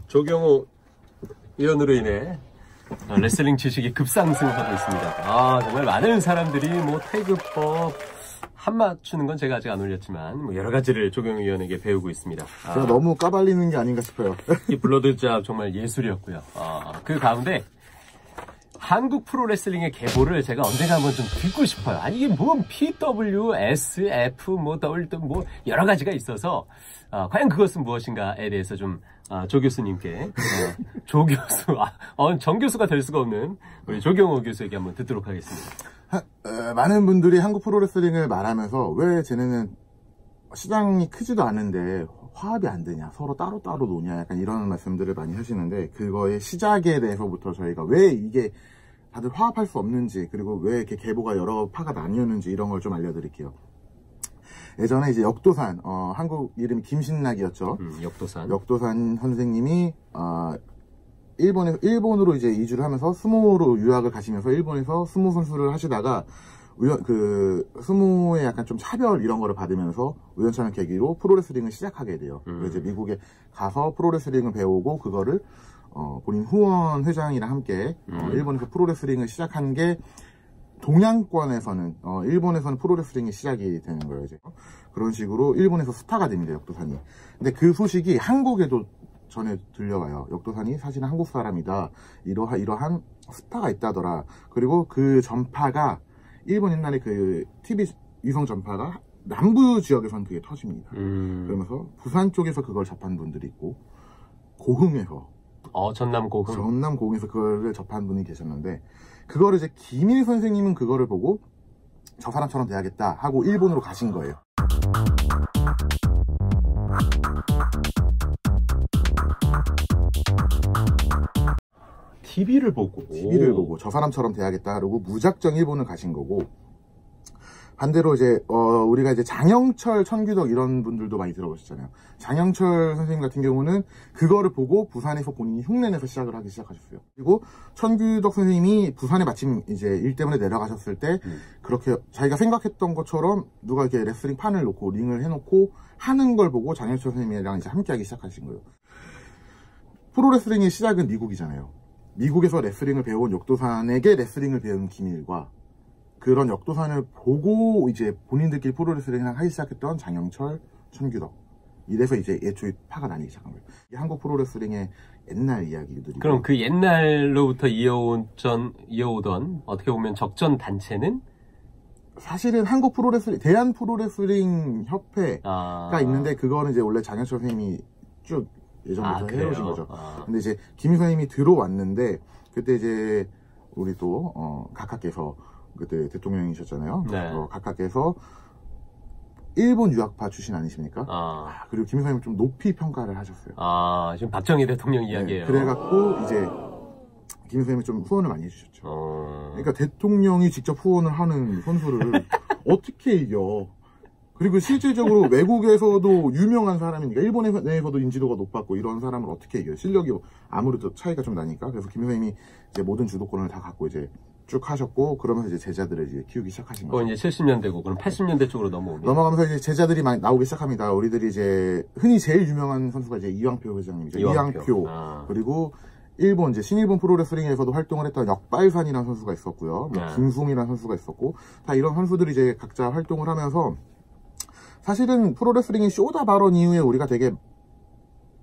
조경호 의원으로 인해 레슬링 지식이 급상승하고 있습니다. 정말 많은 사람들이 뭐 태그법 한 맞추는 건 제가 아직 안 올렸지만 뭐 여러 가지를 조경호 의원에게 배우고 있습니다. 제가 너무 까발리는 게 아닌가 싶어요. 이 블러드잡 정말 예술이었고요. 그 가운데 한국 프로레슬링의 계보를 제가 언젠가 한번 좀 듣고 싶어요. 아니 이게 뭔 PW, SF, 뭐 W, 뭐 여러 가지가 있어서 과연 그것은 무엇인가에 대해서 좀 조 교수님께 조 교수, 정 교수가 될 수가 없는 우리 조경호 교수에게 한번 듣도록 하겠습니다. 많은 분들이 한국 프로레슬링을 말하면서 왜 쟤네는 시장이 크지도 않은데 화합이 안 되냐, 서로 따로따로 노냐, 약간 이런 말씀들을 많이 하시는데, 그거의 시작에 대해서부터 저희가 왜 이게 다들 화합할 수 없는지, 그리고 왜 이렇게 계보가 여러 파가 나뉘었는지 이런 걸 좀 알려드릴게요. 예전에 이제 역도산, 한국 이름이 김신락이었죠. 역도산 선생님이 일본으로 이제 이주를 하면서 스모로 유학을 가시면서 일본에서 스모 선수를 하시다가 스모의 약간 좀 차별 이런 거를 받으면서 우연찮은 계기로 프로레슬링을 시작하게 돼요. 그래서 이제 미국에 가서 프로레슬링을 배우고 그거를 본인 후원 회장이랑 함께 일본에서 프로레슬링을 시작한 게 동양권에서는 일본에서는 프로레슬링이 시작이 되는 거예요. 이제 그런 식으로 일본에서 스타가 됩니다. 역도산이. 근데 그 소식이 한국에도 전에 들려와요. 역도산이 사실은 한국 사람이다. 이러한 스타가 있다더라. 그리고 그 전파가 일본 옛날에 그 TV 위성 전파가 남부 지역에서는 그게 터집니다. 그러면서 부산 쪽에서 그걸 접한 분들이 있고, 고흥에서 전남 고흥에서 그거를 접한 분이 계셨는데, 그거를 이제 김일 선생님은 그거를 보고 저 사람처럼 돼야겠다 하고 일본으로 가신 거예요. TV를 보고 저 사람처럼 돼야겠다 그러고 무작정 일본을 가신 거고, 반대로 이제 우리가 이제 장영철, 천규덕 이런 분들도 많이 들어보셨잖아요. 장영철 선생님 같은 경우는 그거를 보고 부산에서 본인이 흉내내서 시작을 시작하셨어요. 그리고 천규덕 선생님이 부산에 마침 이제 일 때문에 내려가셨을 때 그렇게 자기가 생각했던 것처럼 누가 이렇게 레슬링 판을 놓고 링을 해놓고 하는 걸 보고 장영철 선생님이랑 이제 함께하기 시작하신 거예요. 프로레슬링의 시작은 미국이잖아요. 미국에서 레슬링을 배운 역도산에게 레슬링을 배운 김일과 그런 역도산을 보고 이제 본인들끼리 프로레슬링을 하기 시작했던 장영철, 천규덕. 이래서 이제 애초에 파가 나뉘기 시작한 거예요. 이게 한국 프로레슬링의 옛날 이야기들이. 그럼 그 옛날로부터 이어오던 어떻게 보면 적전 단체는? 사실은 한국 프로레슬링, 대한 프로레슬링 협회가 있는데, 그거는 이제 원래 장영철 선생님이 쭉 예전부터 해오신 거죠. 근데 이제 김 선생님이 들어왔는데, 그때 이제 우리 또 각하께서 그때 대통령이셨잖아요. 네. 각하께서 일본 유학파 출신 아니십니까? 그리고 김 선생님 좀 높이 평가를 하셨어요. 지금 박정희 대통령 이야기예요. 그래갖고 이제 김 선생님이 좀 후원을 많이 해주셨죠. 그러니까 대통령이 직접 후원을 하는 선수를 어떻게 이겨? 그리고 실질적으로 외국에서도 유명한 사람이니까, 일본 내에서도 인지도가 높았고 이런 사람을 어떻게 이겨요? 실력이 아무래도 차이가 좀 나니까. 그래서 김 선생님이 이제 모든 주도권을 다 갖고 이제 쭉 하셨고, 그러면서 이제 제자들을 이제 키우기 시작하신 거죠. 이제 70년대고 그럼 80년대 쪽으로 넘어가면서 이제 제자들이 많이 나오기 시작합니다. 우리들이 이제 흔히 제일 유명한 선수가 이제 이왕표 회장님이죠. 이왕표. 그리고 일본 이제 신일본 프로레슬링에서도 활동을 했던 역발산이라는 선수가 있었고요. 김승이라는 선수가 있었고, 다 이런 선수들이 이제 각자 활동을 하면서, 사실은 프로레슬링이 쇼다 발언 이후에 우리가 되게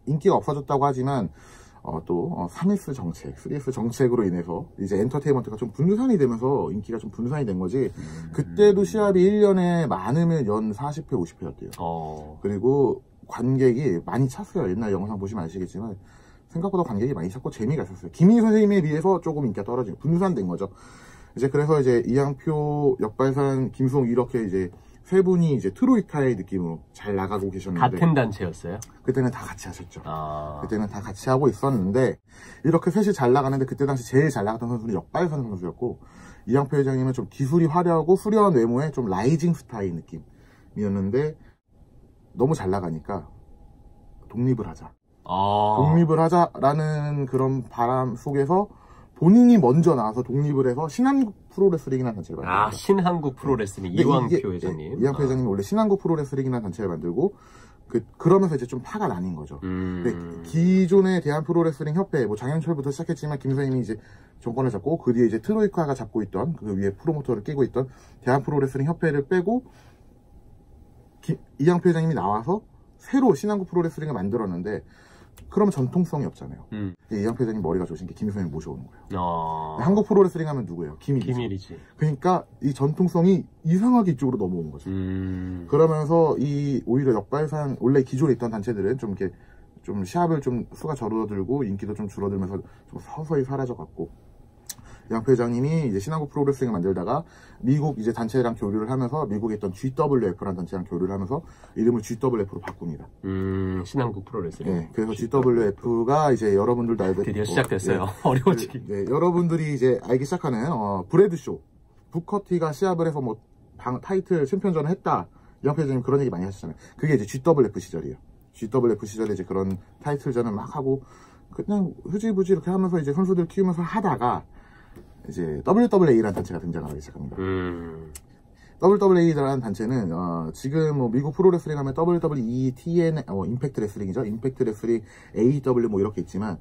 인기가 없어졌다고 하지만, 또 3S 정책, 3S 정책으로 인해서 이제 엔터테인먼트가 좀 분산이 되면서 인기가 좀 분산이 된 거지. 그때도 시합이 1년에 많으면 연 40회, 50회였대요. 그리고 관객이 많이 찼어요. 옛날 영상 보시면 아시겠지만 생각보다 관객이 많이 찼고 재미가 있었어요. 김희 선생님에 비해서 조금 인기가 떨어지고 분산된 거죠. 이제 그래서 이제 이양표, 역발산, 김수홍 이렇게 이제 세 분이 이제 트로이카의 느낌으로 잘 나가고 계셨는데, 같은 단체였어요? 그때는 다 같이 하셨죠. 그때는 다 같이 하고 있었는데, 이렇게 셋이 잘 나가는데 그때 당시 제일 잘 나갔던 선수는 역발산 선수였고, 이양표 회장님은 좀 기술이 화려하고 수려한 외모에 좀 라이징 스타일 느낌이었는데, 너무 잘 나가니까 독립을 하자. 독립을 하자라는 그런 바람 속에서 본인이 먼저 나와서 독립을 해서 신한국 프로레슬링이라는 단체를 만들었어요. 신한국 프로레슬링. 이왕표 회장님. 이왕표 회장님이 원래 신한국 프로레슬링이라는 단체를 만들고, 그러면서 이제 좀 파가 나뉜 거죠. 근데 기존의 대한프로레슬링 협회, 뭐 장현철부터 시작했지만 김 선생님이 이제 정권을 잡고 그 뒤에 이제 트로이카가 잡고 있던 그 위에 프로모터를 끼고 있던 대한프로레슬링 협회를 빼고 이양표 회장님이 나와서 새로 신한국 프로레슬링을 만들었는데 그러면 전통성이 없잖아요. 이양표 회장님 머리가 좋으신 게 김 선생님 모셔오는 거예요. 한국 프로레슬링 하면 누구예요? 김일이지. 그러니까 이 전통성이 이상하게 이쪽으로 넘어온 거죠. 그러면서 오히려 역발산 원래 기존에 있던 단체들은 좀 이렇게 좀 시합을 좀 수가 줄어들고 인기도 좀 줄어들면서 좀 서서히 사라져갔고 이양표 회장님이 이제 신한국 프로레슬링을 만들다가 미국 이제 단체랑 교류를 하면서 미국에 있던 GWF라는 단체랑 교류를 하면서 이름을 GWF로 바꿉니다. 신한국 프로레슬링. 네, 그래서 GWF가 이제 여러분들도 알고 드디어 시작됐어요. 어려워지기. 네, 여러분들이 이제 알기 시작하는 브래드쇼, 부커티가 시합을 해서 뭐 타이틀 챔피언전을 했다. 이양표 회장님 그런 얘기 많이 하셨잖아요. 그게 이제 GWF 시절이에요. GWF 시절에 이제 그런 타이틀전을 막 하고 그냥 흐지부지 이렇게 하면서 이제 선수들 키우면서 하다가 이제 WWA라는 단체가 등장하기 시작합니다. WWA라는 단체는 지금 뭐 미국 프로레슬링 하면 WWE, TN, 임팩트 레슬링이죠. 임팩트 레슬링, AEW 뭐 이렇게 있지만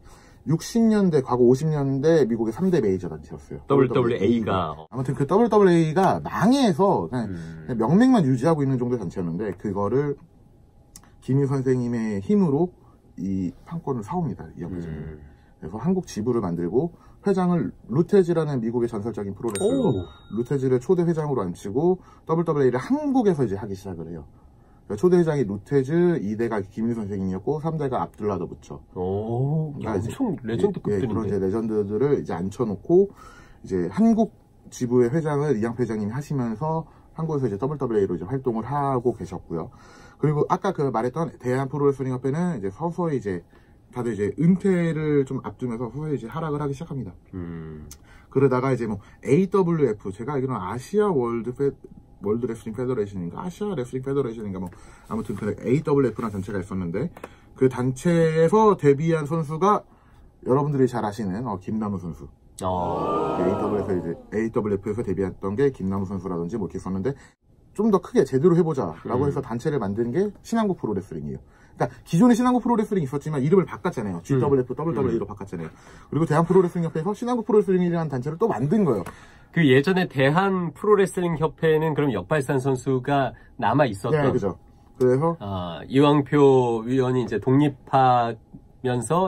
60년대, 과거 50년대 미국의 3대 메이저 단체였어요. WWA가 아무튼 그 WWA가 망해서 그냥 명맥만 유지하고 있는 정도의 단체였는데 그거를 김희 선생님의 힘으로 이 판권을 사옵니다. 이 회장님. 그래서 한국 지부를 만들고 회장을 루테즈라는 미국의 전설적인 프로레슬러 루테즈를 초대 회장으로 앉히고 WWA를 한국에서 이제 하기 시작을 해요. 그러니까 초대 회장이 루테즈, 2대가 김일 선생님이었고 3대가 압둘라더 부처. 그러니까 엄청 레전드급들인데. 그런 이제 레전드들을 이제 앉혀놓고 이제 한국 지부의 회장을 이양표 회장님이 하시면서 한국에서 이제 WWA로 이제 활동을 하고 계셨고요. 그리고 아까 그 말했던 대한 프로레슬링 협회는 이제 서서히 이제 다들 이제 은퇴를 좀 앞두면서 서서히 이제 하락을 하기 시작합니다. 그러다가 이제 뭐 AWF, 제가 알기로는 아시아 월드 레슬링 페더레이션인가 아시아 레슬링 페더레이션인가 뭐 아무튼 그 AWF라는 단체가 있었는데 그 단체에서 데뷔한 선수가 여러분들이 잘 아시는 김남우 선수. AWF에서 데뷔했던 게 김남우 선수라든지 뭐 이렇게 있었는데 좀 더 크게 제대로 해보자라고 해서 단체를 만든 게 신한국 프로레슬링이에요. 그러니까 기존에 신한국 프로레슬링이 있었지만 이름을 바꿨잖아요. GWF, WWA로 바꿨잖아요. 그리고 대한 프로레슬링 협회에서 신한국 프로레슬링이라는 단체를 또 만든 거예요. 그 예전에 대한 프로레슬링 협회는 그럼 역발산 선수가 남아 있었던. 네, 그죠. 그래서 이왕표 위원이 이제 독립하면서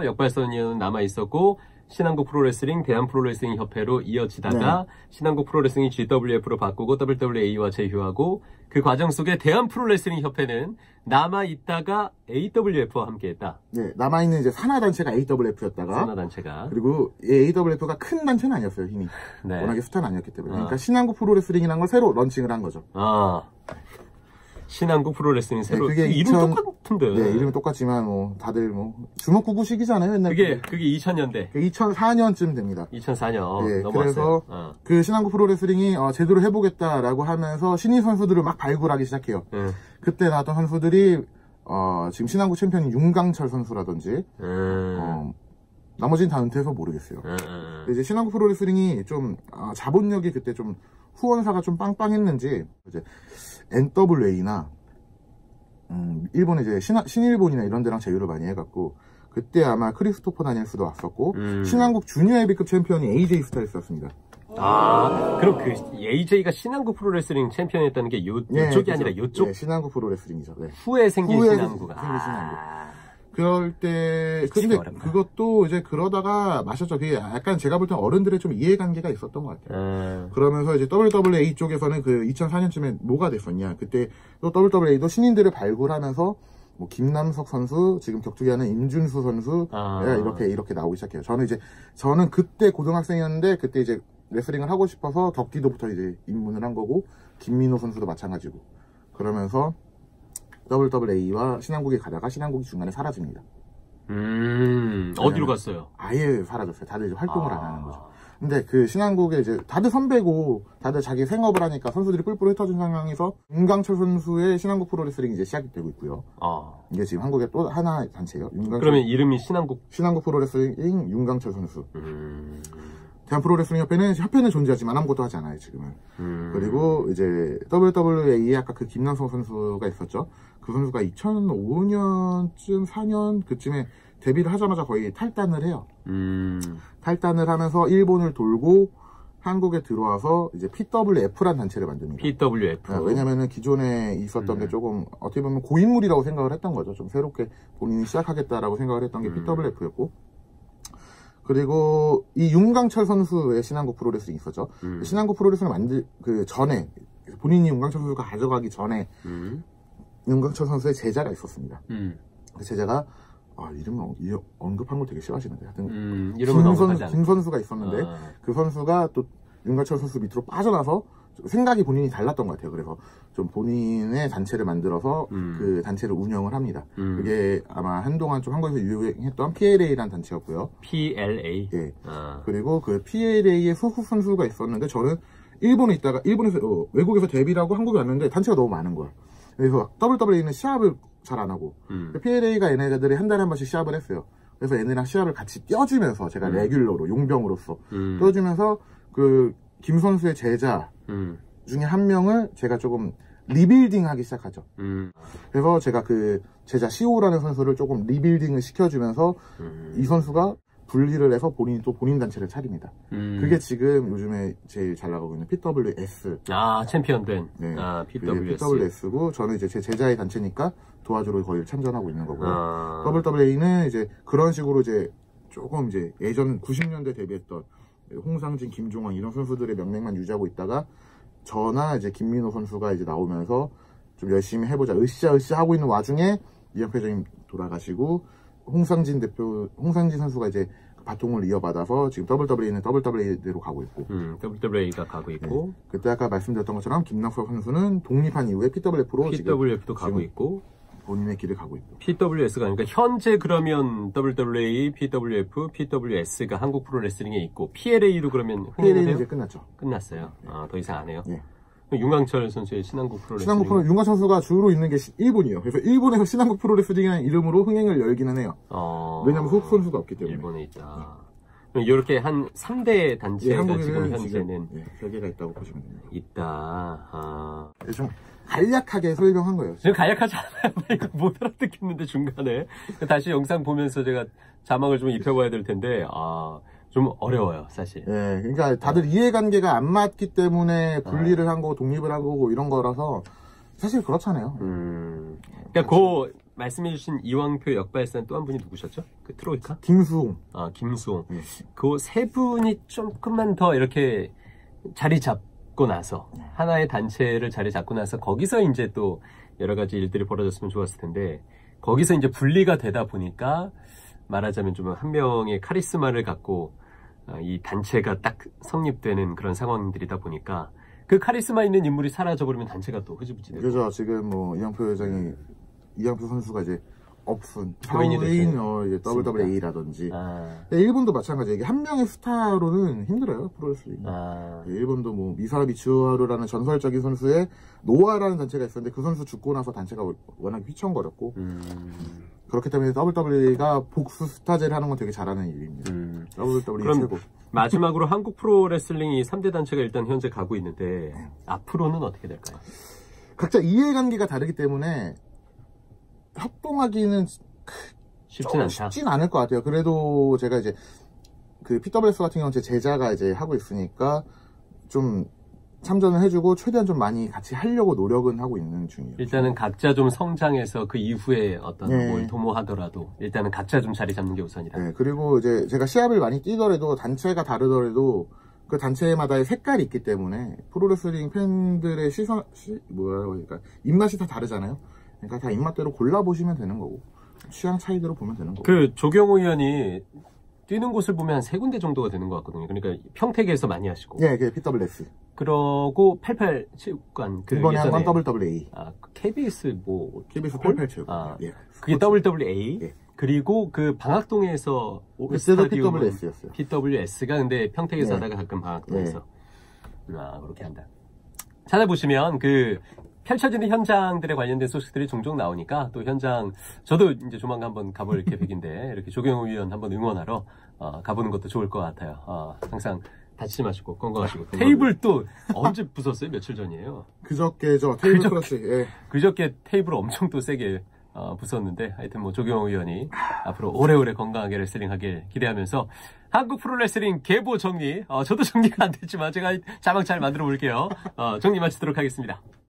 역발산 위원은 남아 있었고 신한국 프로레슬링, 대한 프로레슬링 협회로 이어지다가 신한국 프로레슬링이 GWF로 바꾸고 WWA와 제휴하고 그 과정 속에 대한 프로레슬링 협회는 남아있다가 AWF와 함께했다. 네, 남아있는 이제 산하단체가 AWF였다가 산하단체가 그리고 AWF가 큰 단체는 아니었어요, 힘이. 네. 워낙에 숫자는 아니었기 때문에. 그러니까 신한국 프로레슬링이라는 걸 새로 런칭을 한 거죠. 신한국 프로레슬링 새로. 그게 이름 똑같은데. 네, 이름은 똑같지만 뭐 다들 뭐 주먹구구식이잖아요, 옛날. 그게 2000년대. 2004년쯤 됩니다. 2004년. 네, 넘어왔어요. 그래서 그 신한국 프로레슬링이 제대로 해보겠다라고 하면서 신인 선수들을 막 발굴하기 시작해요. 그때 나왔던 선수들이 지금 신한국 챔피언인 윤강철 선수라든지 나머지는 다 은퇴해서 모르겠어요. 이제 신한국 프로레슬링이 좀 자본력이 그때 좀 후원사가 좀 빵빵했는지 이제 NWA나 일본의 이제 신일본이나 이런 데랑 제휴를 많이 해갖고 그때 아마 크리스토퍼 다니엘스도 왔었고 신한국 주니어 헤비급 챔피언이 AJ 스타일스였습니다. 그럼 그 AJ가 신한국 프로레슬링 챔피언이었다는 게 요쪽이 아니라 요쪽? 네, 신한국 프로레슬링이죠. 네. 후에 생긴 신한국. 그럴 때 근데 그것도 이제 그러다가 마셨죠. 그게 약간 제가 볼 때 어른들의 좀 이해관계가 있었던 것 같아요. 그러면서 이제 WWA 쪽에서는 그 2004년쯤에 뭐가 됐었냐. 그때 또 WWA도 신인들을 발굴하면서 뭐 김남석 선수, 지금 격투기하는 임준수 선수 이렇게 나오기 시작해요. 저는 그때 고등학생이었는데 그때 이제 레슬링을 하고 싶어서 격기도부터 이제 입문을 한 거고 김민호 선수도 마찬가지고 그러면서 WWA와 신한국에 가다가 신한국이 중간에 사라집니다. 어디로 갔어요? 아예 사라졌어요. 다들 이제 활동을 안 하는 거죠. 근데 그 신한국에 이제 다들 선배고 다들 자기 생업을 하니까 선수들이 뿔뿔 흩어진 상황에서 윤강철 선수의 신한국 프로레슬링이 이제 시작이 되고 있고요. 이게 지금 한국의 또 하나의 단체예요. 그러면 이름이 신한국 프로레슬링 윤강철 선수. 대한프로레슬링협회는 존재하지만 아무것도 하지 않아요, 지금은. 그리고 이제 WWA에 아까 그 김남성 선수가 있었죠. 그 선수가 2005년쯤 4년 그쯤에 데뷔를 하자마자 거의 탈단을 해요. 탈단을 하면서 일본을 돌고 한국에 들어와서 이제 PWF라는 단체를 만듭니다. PWF. 왜냐면은 기존에 있었던 게 조금 어떻게 보면 고인물이라고 생각을 했던 거죠. 좀 새롭게 본인이 시작하겠다라고 생각을 했던 게 PWF였고. 그리고 이 윤강철 선수의 신한국 프로레슬링이 있었죠. 신한국 프로레슬링을 그 전에 본인이 윤강철 선수가 가져가기 전에 윤강철 선수의 제자가 있었습니다. 그 제자가 이름을 언급한 걸 되게 싫어하시는데 하여튼 김 선수가 있었는데 그 선수가 또 윤강철 선수 밑으로 빠져나서 생각이 본인이 달랐던 것 같아요. 그래서 좀 본인의 단체를 만들어서 그 단체를 운영을 합니다. 그게 아마 한동안 좀 한국에서 유행했던 PLA라는 단체였고요. PLA? 예. 그리고 그 PLA의 소속 선수가 있었는데 저는 일본에 있다가 일본에서 외국에서 데뷔를 하고 한국에 왔는데 단체가 너무 많은 거야. 그래서 WWE는 시합을 잘 안 하고 PLA가 얘네들이 한 달에 한 번씩 시합을 했어요. 그래서 얘네랑 시합을 같이 뛰어주면서 제가 레귤러로 용병으로서 뛰어주면서 그 김 선수의 제자 중에 한 명을 제가 조금 리빌딩 하기 시작하죠. 그래서 제가 그 제자 시오라는 선수를 조금 리빌딩을 시켜주면서 이 선수가 분리를 해서 본인이 또 본인 단체를 차립니다. 그게 지금 요즘에 제일 잘 나가고 있는 PWS. 챔피언 된. 네. PWS. PWS고, 저는 이제 제 제자의 단체니까 도와주러 거의 참전하고 있는 거고요. WWA는 이제 그런 식으로 이제 조금 이제 예전 90년대 데뷔했던 홍상진, 김종환 이런 선수들의 명맥만 유지하고 있다가 저나 이제 김민호 선수가 이제 나오면서 좀 열심히 해보자. 으쌰으쌰 하고 있는 와중에 이현 회장님 돌아가시고 홍상진 선수가 이제 바통을 이어받아서 지금 WWE는 WWE대로 가고 있고 WWE가 가고 있고 네. 그때 아까 말씀드렸던 것처럼 김낙석 선수는 독립한 이후에 PWF도 가고 있고 본인의 길을 가고 있고 PWS가 그러니까 현재 그러면 WWE, PWF, PWS가 한국 프로레슬링에 있고 PLA도 그러면 PLA는 이제 끝났죠. 끝났어요. 더 이상 안 해요. 네. 윤강철 선수의 신한국 프로레슬링. 윤강철 선수가 주로 있는 게 일본이에요. 그래서 일본에서 신한국 프로레슬링이라는 이름으로 흥행을 열기는 해요. 왜냐면 후속 선수가 없기 때문에. 일본에 있다. 네. 이렇게 한 3대 단체가 지금 현재는 세 개가 있다고 보시면 됩니다. 있다. 좀 간략하게 설명한 거예요. 지금 간략하지 않아요. 이거 못 알아듣겠는데 중간에 다시 영상 보면서 제가 자막을 좀 입혀봐야 될 텐데 좀 어려워요, 사실. 네, 그러니까 다들 이해관계가 안 맞기 때문에 분리를 한 거고 독립을 한 거고 이런 거라서 사실 그렇잖아요. 그러니까 그 말씀해주신 이왕표 역발산 또 한 분이 누구셨죠? 그 트로이카? 김수홍. 김수홍. 그 세 분이 조금만 더 이렇게 자리 잡고 나서 하나의 단체를 자리 잡고 나서 거기서 이제 또 여러 가지 일들이 벌어졌으면 좋았을 텐데 거기서 이제 분리가 되다 보니까 말하자면 좀 한 명의 카리스마를 갖고 이 단체가 딱 성립되는 그런 상황들이다 보니까 그 카리스마 있는 인물이 사라져버리면 단체가 또 흐지부지 되고. 그죠. 지금 뭐 이영표 회장이 이영표 선수가 이제 없은 사회인 이제 WWA라든지 일본도 마찬가지예요. 이게 한 명의 스타로는 힘들어요, 프로레슬링. 일본도 뭐 미사라 미츠하루라는 전설적인 선수의 노아라는 단체가 있었는데 그 선수 죽고 나서 단체가 워낙 휘청거렸고 그렇기 때문에 WWE가 복수 스타제를 하는 건 되게 잘하는 일입니다. WWE 최고. 마지막으로 한국 프로레슬링이 3대 단체가 일단 현재 가고 있는데 앞으로는 어떻게 될까요? 각자 이해관계가 다르기 때문에 협동하기는 쉽진 않을 것 같아요. 그래도 제가 이제 그 PWS 같은 경우는 제 제자가 이제 하고 있으니까 좀 참전을 해주고 최대한 좀 많이 같이 하려고 노력은 하고 있는 중이에요. 일단은 각자 좀 성장해서 그 이후에 어떤 뭘 도모하더라도 일단은 각자 좀 자리 잡는 게 우선이다. 네, 그리고 이제 제가 시합을 많이 뛰더라도 단체가 다르더라도 그 단체마다의 색깔이 있기 때문에 프로레슬링 팬들의 그러니까 입맛이 다 다르잖아요. 그러니까 다 입맛대로 골라보시면 되는 거고 취향 차이대로 보면 되는 거고. 그 조경호 의원이 뛰는 곳을 보면 한 3군데 정도가 되는 것 같거든요. 그러니까 평택에서 많이 하시고. 네, 그게 PWS. 그러고 88 체육관. 이번에 한 건 WWA. KBS KBS 88 체육관. 예. 그게 WWA. 예. 그리고 그 방학동에서 그때도 PWS였어요. PWS가 근데 평택에서 하다가 가끔 방학동에서. 그렇게 한다. 찾아보시면 그 펼쳐지는 현장들에 관련된 소식들이 종종 나오니까 또 현장 저도 이제 조만간 한번 가볼 계획인데 이렇게 조경호 위원 한번 응원하러 가보는 것도 좋을 것 같아요. 항상 다치지 마시고 건강하시고. 테이블 또 언제 부쉈어요? 며칠 전이에요? 그저께죠. 테이블 클러치. 예. 그저께 테이블을 엄청 또 세게 부쉈는데 하여튼 뭐 조경호 위원이 앞으로 오래오래 건강하게 레슬링하길 기대하면서 한국 프로레슬링 계보 정리 저도 정리가 안 됐지만 제가 자막 잘 만들어 볼게요. 정리 마치도록 하겠습니다.